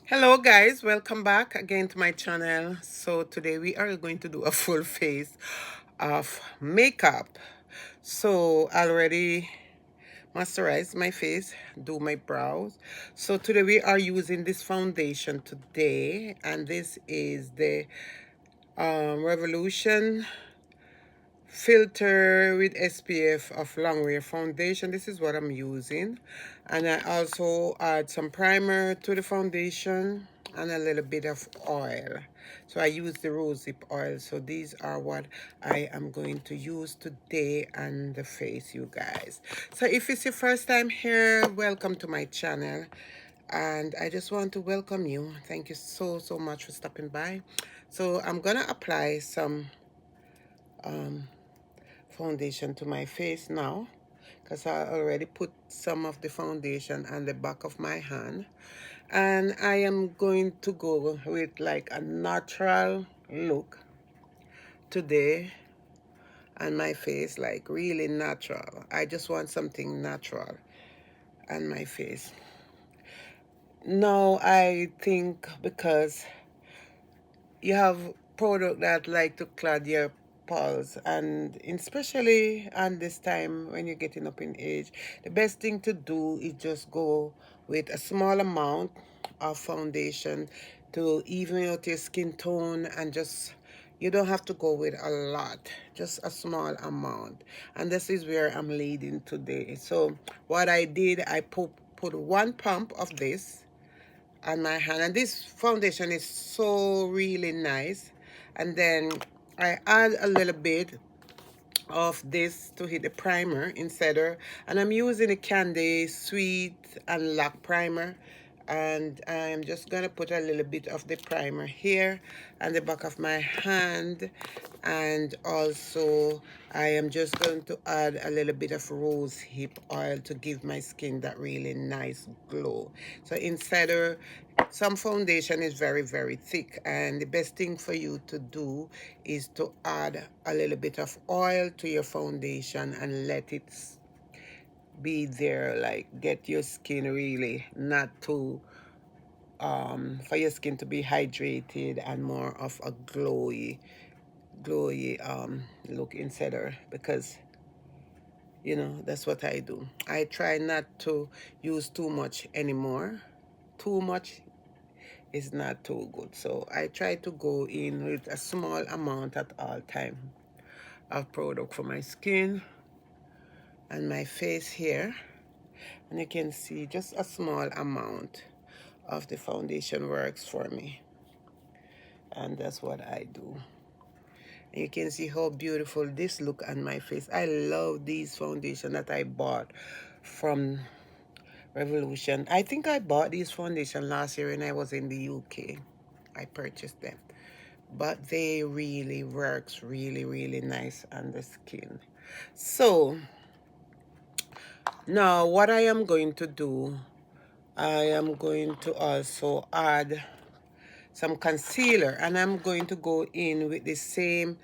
Hello guys, welcome back again to my channel. So today we are going to do a full face of makeup. So I already moisturized my face, do my brows. So today we are using this foundation today, and this is the Revolution filter with SPF of Longwear foundation. This is what I'm using, and I also add some primer to the foundation and a little bit of oil. So I use the rosehip oil. So these are what I am going to use today on the face, you guys. So if it's your first time here, welcome to my channel, and I just want to welcome you. Thank you so much for stopping by. So I'm gonna apply some foundation to my face now, because I already put some of the foundation on the back of my hand, and I am going to go with like a natural look today on my face, like really natural. I just want something natural on my face. Now I think because you have product that like to clad your pulse, and especially on this time when you're getting up in age, the best thing to do is just go with a small amount of foundation to even out your skin tone, and just you don't have to go with a lot, just a small amount. And this is where I'm leading today. So what I did, I put one pump of this on my hand, and this foundation is so really nice. And then I add a little bit of this to hit the primer instead of, and I'm using a Candy Sweet and Lock primer, and I'm just gonna put a little bit of the primer here on the back of my hand. And also I am just going to add a little bit of rose hip oil to give my skin that really nice glow. So instead of, some foundation is very thick, and the best thing for you to do is to add a little bit of oil to your foundation and let it be there, like get your skin really not too for your skin to be hydrated and more of a glowy look instead of, because that's what I do. I try not to use too much anymore. Too much is not too good, so I try to go in with a small amount at all time of product for my skin and my face here. And you can see just a small amount of the foundation works for me, and that's what I do. And you can see how beautiful this look on my face. I love these foundation that I bought from Revolution. I think I bought these foundation last year when I was in the UK. I purchased them, but they really works really nice on the skin. So now what I am going to do, I am going to also add some concealer, and I'm going to go in with the same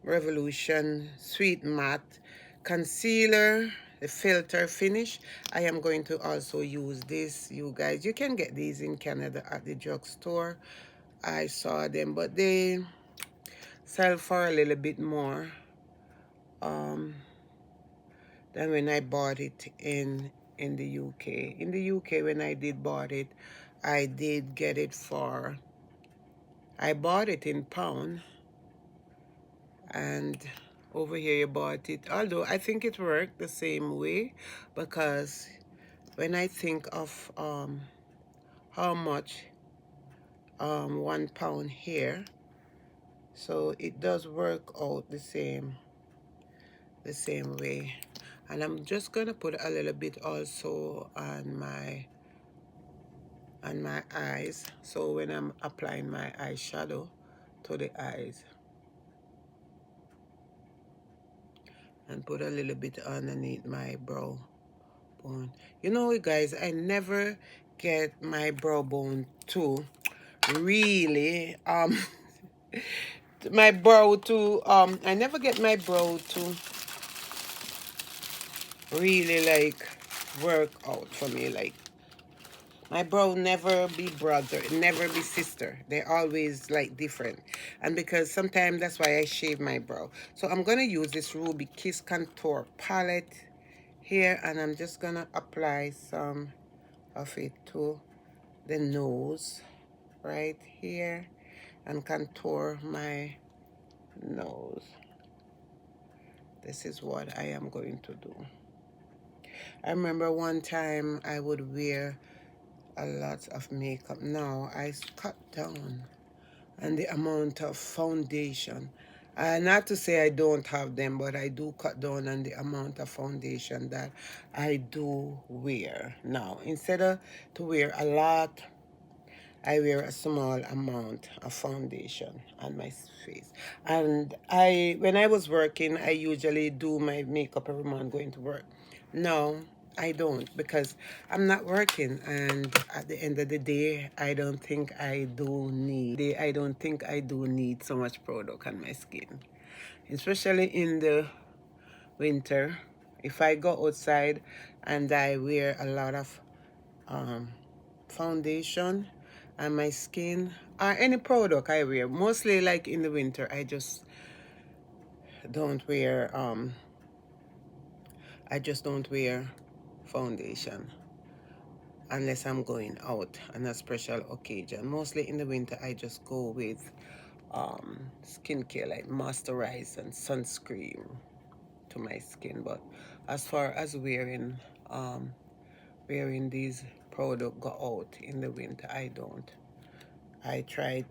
Revolution Sweet Matte concealer, the filter finish. I am going to also use this, you guys. You can get these in Canada at the drugstore. I saw them, but they sell for a little bit more than when I bought it in the UK. In the UK, when I did bought it, I did get it for, I bought it in pound, and over here you bought it, although I think it worked the same way, because when I think of how much 1 pound here, so it does work out the same way. And I'm just gonna put a little bit also on my eyes, so when I'm applying my eyeshadow to the eyes, and put a little bit underneath my brow bone. You know, guys, I never get my brow bone to really my brow to I never get my brow to really like work out for me, like My brow never be brother, never be sister. They always like different. And because sometimes that's why I shave my brow. So I'm gonna use this Ruby Kiss Contour palette here, and I'm just gonna apply some of it to the nose right here and contour my nose. This is what I am going to do. I remember one time I would wear a lot of makeup. Now I cut down on the amount of foundation. Not to say I don't have them, but I do cut down on the amount of foundation that I do wear. Now, instead of to wear a lot, I wear a small amount of foundation on my face. And when I was working, I usually do my makeup every morning going to work. No, I don't, because I'm not working, and at the end of the day, I don't think I do need so much product on my skin, especially in the winter. If I go outside and I wear a lot of um, foundation on my skin, or any product I wear, mostly like in the winter, I just don't wear foundation unless I'm going out on a special occasion. Mostly in the winter, I just go with skincare like moisturizer and sunscreen to my skin. But as far as wearing these product go out in the winter, I don't. I tried.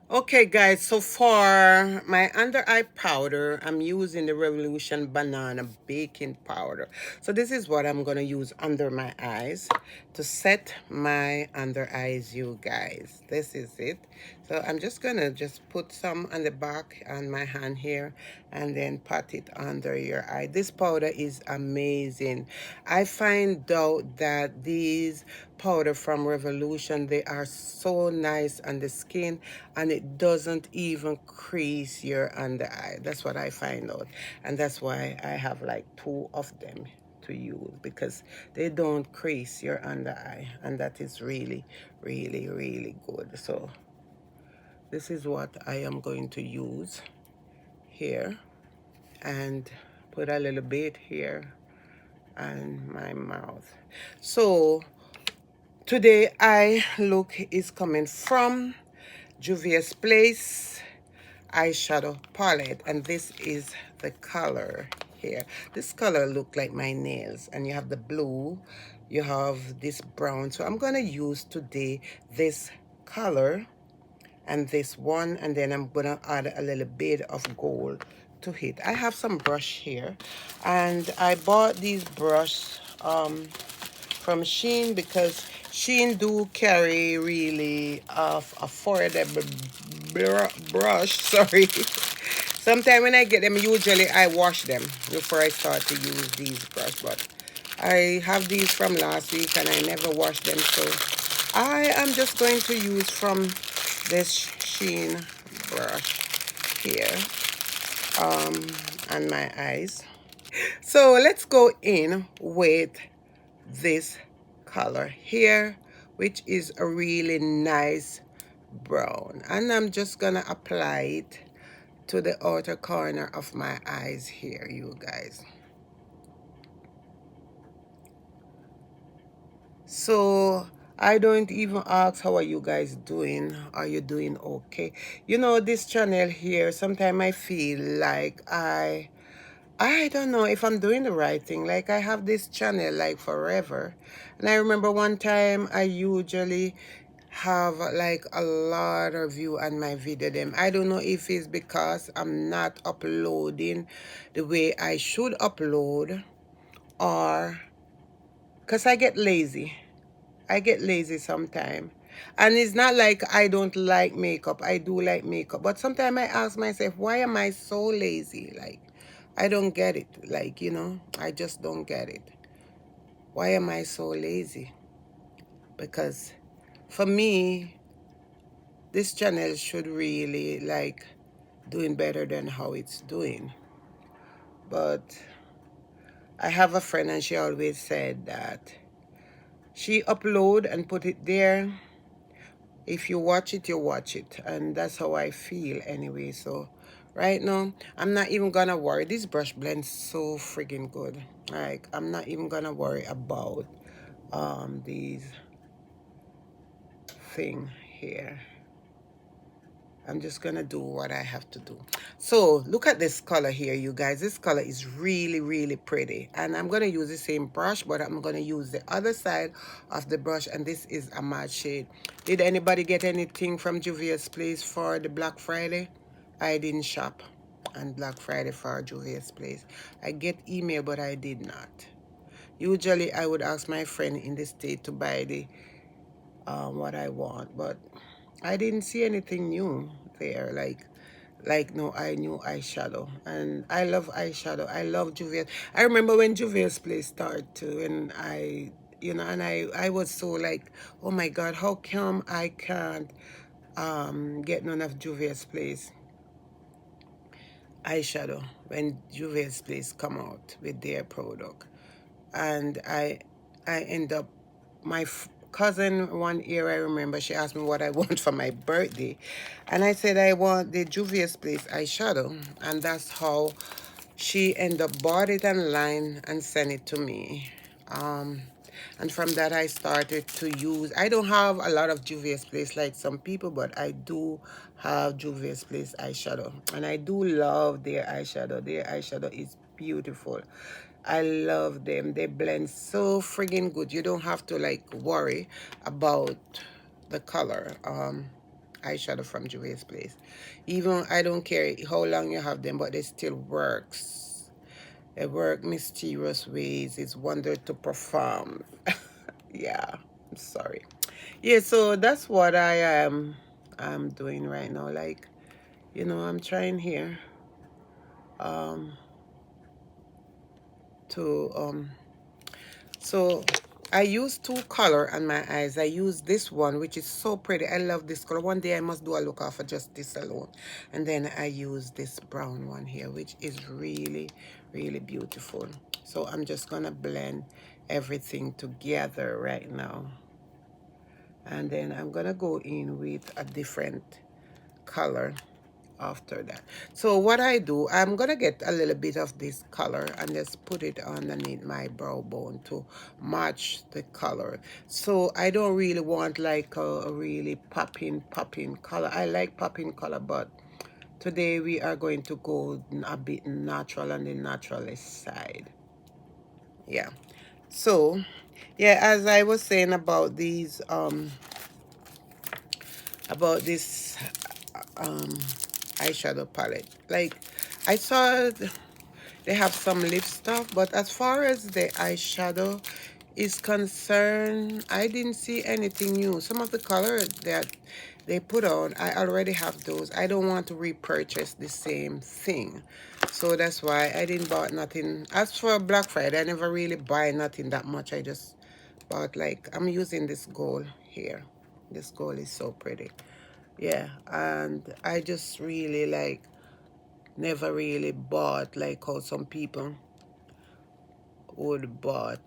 Okay, guys, so for my under eye powder, I'm using the Revolution Banana Baking Powder. So this is what I'm going to use under my eyes to set my under eyes, you guys. This is it. So I'm just going to just put some on the back on my hand here and then pat it under your eye. This powder is amazing. I find out that these powder from Revolution, they are so nice on the skin, and it doesn't even crease your under eye. That's what I find out, and that's why I have like 2 of them to use, because they don't crease your under eye, and that is really, really, really good. So this is what I am going to use here, and put a little bit here on my mouth. So today eye look is coming from Juvia's Place eyeshadow palette, and this is the color here. This color look like my nails, and you have the blue, you have this brown. So I'm gonna use today this color and this one, and then I'm gonna add a little bit of gold to it. I have some brush here, and I bought these brush from Shein, because Shein do carry really affordable brush. Sorry. Sometimes when I get them, usually I wash them before I start to use these brush. But I have these from last week and I never washed them, so I am just going to use from this Shein brush here on my eyes. So let's go in with this color here, which is a really nice brown, and I'm just gonna apply it to the outer corner of my eyes here, you guys. So I don't even ask how are you guys doing. Are you doing okay? You know, this channel here, sometimes I feel like I don't know if I'm doing the right thing. Like, I have this channel like forever, and I remember one time I usually have like a lot of view on my video them. I don't know if it's because I'm not uploading the way I should upload, or because I get lazy. I get lazy sometimes. And it's not like I don't like makeup. I do like makeup. But sometimes I ask myself, why am I so lazy? Like, I don't get it. Like, you know, I just don't get it. Why am I so lazy? Because for me, this channel should really like doing better than how it's doing. But I have a friend, and she always said that She upload and put it there. If you watch it, you watch it. And that's how I feel anyway. So right now, I'm not even gonna worry. This brush blends so friggin' good. Like, I'm not even gonna worry about these thing here. I'm just gonna do what I have to do. So look at this color here, you guys. This color is really, really pretty. And I'm gonna use the same brush, but I'm gonna use the other side of the brush. And this is a matte shade. Did anybody get anything from Juvia's Place for the Black Friday? I didn't shop on Black Friday for Juvia's Place. I get email, but I did not. Usually I would ask my friend in the state to buy the what I want, but I didn't see anything new there. Like no, I knew eyeshadow, and I love eyeshadow. I love Juvia's. I remember when Juvia's Place started too, and and I was so like, oh my God, how come I can't get none of Juvia's Place eyeshadow when Juvia's Place come out with their product? And I end up, my cousin one year, I remember she asked me what I want for my birthday, and I said I want the Juvia's Place eyeshadow, and that's how she end up bought it online and sent it to me. And from that I started to use, I don't have a lot of Juvia's Place like some people, but I do have Juvia's Place eyeshadow, and I do love their eyeshadow. Their eyeshadow is beautiful. I love them. They blend so friggin' good. You don't have to like worry about the color eyeshadow from Juvia's Place. Even I don't care how long you have them, but they still works. They work mysterious ways. It's wonder to perform. Yeah, I'm sorry. Yeah, so that's what I'm doing right now. Like, I'm trying here to so I use two color on my eyes. I use this one, which is so pretty. I love this color. One day I must do a look off for just this alone. And then I use this brown one here, which is really, really beautiful. So I'm just gonna blend everything together right now. And then I'm gonna go in with a different color after that. So what I do, I'm gonna get a little bit of this color and just put it underneath my brow bone to match the color. So I don't really want like a really popping color. I like popping color, but today we are going to go a bit natural on the naturalist side. Yeah. So yeah, as I was saying about these about this eyeshadow palette, like I saw they have some lip stuff, but as far as the eyeshadow is concerned, I didn't see anything new. Some of the colors that they put on, I already have those. I don't want to repurchase the same thing, so that's why I didn't buy nothing. As for Black Friday, I never really buy nothing that much. I just bought, like, I'm using this gold here. This gold is so pretty. Yeah, and I just really like never really bought like how some people would bought.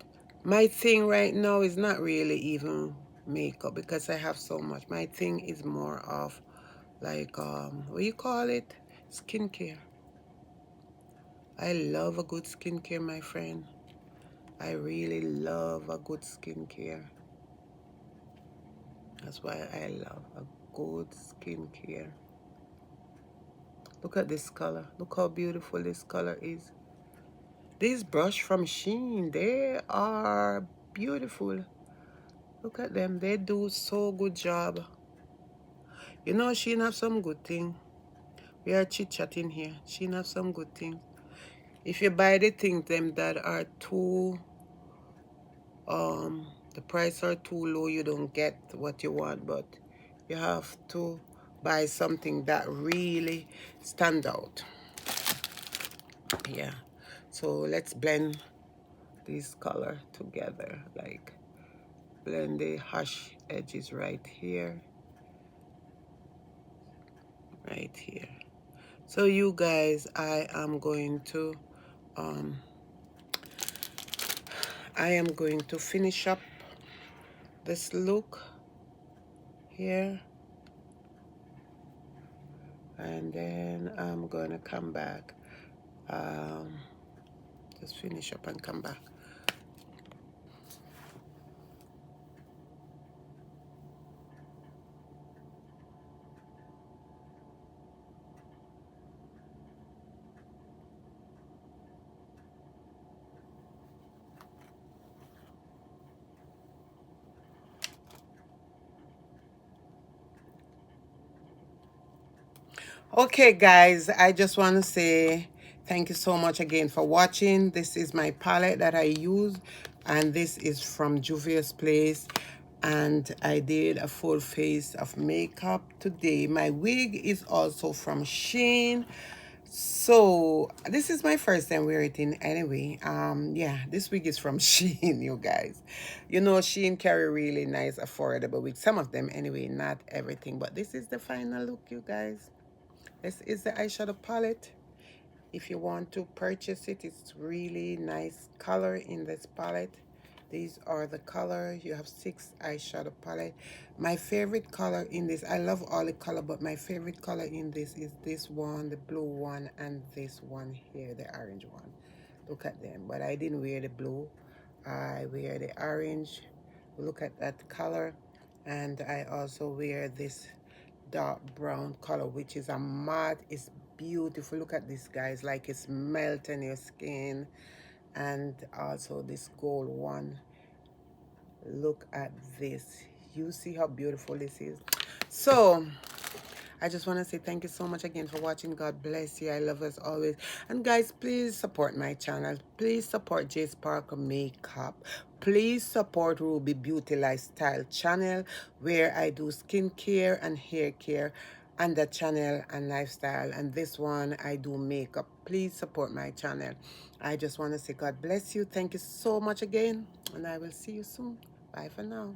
My thing right now is not really even makeup because I have so much. My thing is more of like what you call it? Skincare. I love a good skincare, my friend. I really love a good skincare. That's why I love a good skincare. Look at this color. Look how beautiful this color is. These brush from Shein, they are beautiful. Look at them. They do so good job. You know, Shein have some good thing. We are chit-chatting here. Shein have some good thing. If you buy the things them that are too the price are too low, you don't get what you want, but you have to buy something that really stand out. Yeah. So let's blend this color together, like blend the harsh edges right here, right here. So you guys, I am going to finish up this look here, and then I'm gonna come back, um, just finish up and come back. Okay, guys, I just want to say thank you so much again for watching. This is my palette that I use, and this is from Juvia's Place. And I did a full face of makeup today. My wig is also from Shein. So this is my first time wearing it in anyway. Yeah, this wig is from Shein, you guys. You know, Shein carry really nice, affordable wigs. Some of them anyway, not everything. But this is the final look, you guys. This is the eyeshadow palette. If you want to purchase it, it's really nice color in this palette. These are the color. You have 6 eyeshadow palette. My favorite color in this, I love all the color, but my favorite color in this is this one, the blue one, and this one here, the orange one. Look at them. But I didn't wear the blue. I wear the orange. Look at that color. And I also wear this dark brown color, which is a matte. It's beautiful. Look at this, guys, like it's melting your skin. And also this gold one, look at this. You see how beautiful this is. So I just want to say thank you so much again for watching. God bless you. I love us always. And guys, please support my channel. Please support J Sparkle Makeup. Please support Ruby Beauty Lifestyle channel, where I do skincare and hair care, and the channel and lifestyle. And this one I do makeup. Please support my channel. I just want to say God bless you. Thank you so much again, and I will see you soon. Bye for now.